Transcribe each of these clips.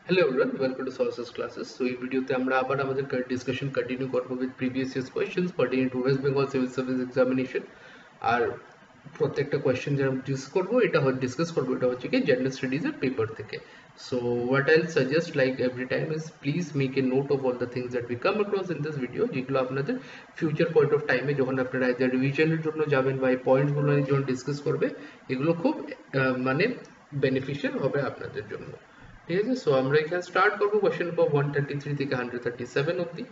Hello everyone, welcome to Sources Classes. So in video te amra abar amader discussion continue korbo with previous year's questions pertaining to West Bengal Civil Service Examination. আর প্রত্যেকটা question যেটা discuss করবো এটা হচ্ছে কি general studies এর paper থেকে। So what I'll suggest like every time is please make a note of all the things that we come across in this video, যেগুলো আপনাদের ফিউচার পয়েন্ট অফ টাইমে যখন আপনারা আইদার রিভিশনের জন্য যাবেন বা এই পয়েন্টসগুলো নিয়ে যখন ডিসকাস করবে এগুলো খুব মানে বেনিফিশিয়াল হবে আপনাদের জন্য। ঠিক আছে, সো আমরা এখানে স্টার্ট করবো কোশ্চেন নম্বর 133 থেকে 137 অবধি।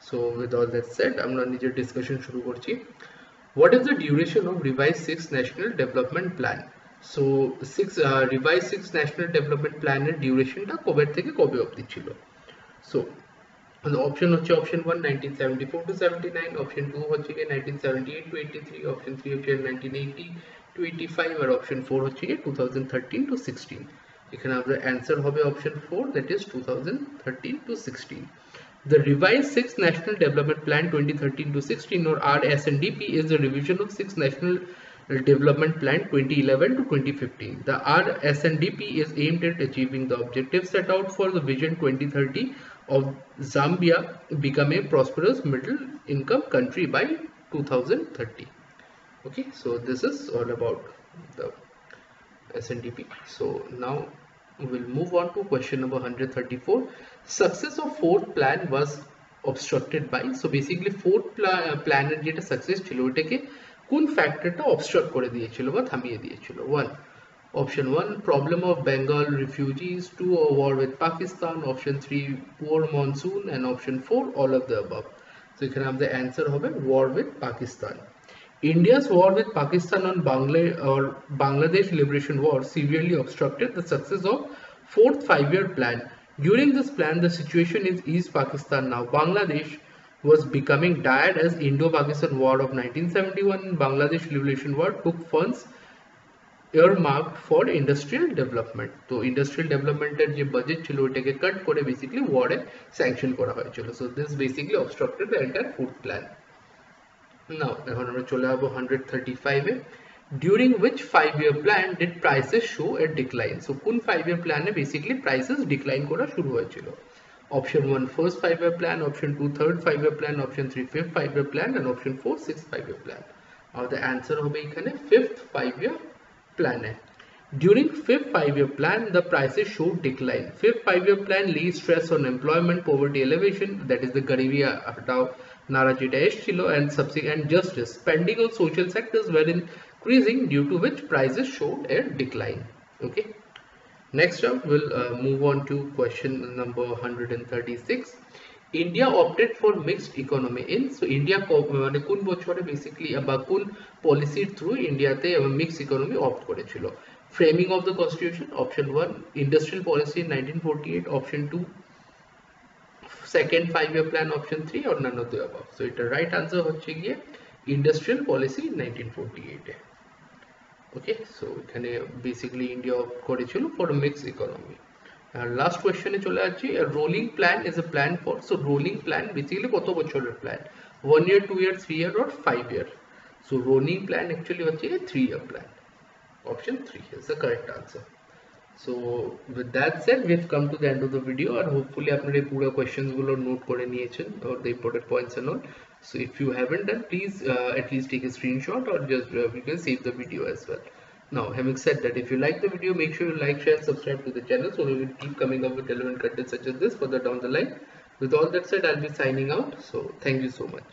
So with all that said আমরা নিজের ডিসকাশন শুরু করছি। What is the duration of revised 6 national development plan? So revised 6 national development plan এর ডিউরেশনটা কবে থেকে কবে অবধি ছিল? So the option হচ্ছে option 1 1974 to 79, option 2 হচ্ছে কি 1978 to 83, option 3 হচ্ছে 1980 to 85 আর option 4 হচ্ছে কি 2013 to 16। এখানে আমাদের অ্যানসার হবে option 4, that is 2013 to 16. The revised 6th National Development Plan 2013 to 16 or RSNDP is the revision of 6th National Development Plan 2011 to 2015. The RSNDP is aimed at achieving the objectives set out for the Vision 2030 of Zambia become a prosperous middle income country by 2030. Okay, so this is all about the SNDP. So now we'll move on to question number 134. Success of fourth plan was obstructed by, so basically fourth plan এর যেটা success ছিল ওটাকে কোন ফ্যাক্টরটা abstract করে দিয়েছিল বা থামিয়ে দিয়েছিল? 1 option 1 problem of Bengal refugees, 2 a war with Pakistan, option 3 poor monsoon and option 4 all of the above. So এখানে আমাদের অ্যানসার হবে war with Pakistan. India's war with Pakistan on Bangladesh Liberation War severely obstructed the success of fourth five-year plan. During this plan, the situation in East Pakistan, now Bangladesh, was becoming dire as Indo-Pakistan War of 1971 and Bangladesh Liberation War took funds earmarked for industrial development. So industrial development এর যে budget ছিল ওটাকে কাট করে basically ওয়ারে sanction করা হয়েছিল। So this basically obstructed the entire fourth plan. Now, এখন আমরা চলে যাব 135 এ। During which 5-year plan did prices show a decline? So কোন 5-year plan এ basically prices decline করা শুরু হয়েছিল? Option 1 first 5-year plan, option 2 third 5-year plan, option 3 fifth 5-year plan and option 4 sixth 5-year plan. Now the answer হবে এখানে fifth 5-year plan A. During fifth 5-year plan, the prices showed decline. Fifth 5-year plan lays stress on employment, poverty elevation, that is the Garibi Hatao Nara যেটা এসেছিল, and subsequent justice. Spending on social sectors were increasing, due to which prices showed a decline. Okay. Next up, we'll move on to question number 136. India opted for mixed economy in, so India মানে কোন বছরে basically বা কোন পলিসির through ইন্ডিয়াতে mixed economy opt করেছিল? Framing of the constitution, option 1 industrial policy in 1948, option 2 second 5-year plan, option 3 or none of the above. So it right answer হচ্ছে গিয়ে industrial policy in 1948 এ। Okay, so এখানে basically India opt করেছিল for mixed economy. আর last কোয়েশ্চেনে চলে যাচ্ছি, rolling plan is a plan for, so rolling plan basically কত বছরের প্ল্যান? 1 year, 2 year, 3 year or 5 year? So rolling plan actually হচ্ছে 3-year plan. Option 3 is the correct answer. So with that said, we've come to the end of the video and hopefully আপনারা এই পুরো questions গুলো note করে নিয়েছেন or the important points and all. So if you haven't done, please at least take a screenshot or just you can save the video as well. Now having said that, if you like the video, make sure you like, share and subscribe to the channel so we will keep coming up with relevant content such as this further down the line. With all that said, I'll be signing out. So thank you so much.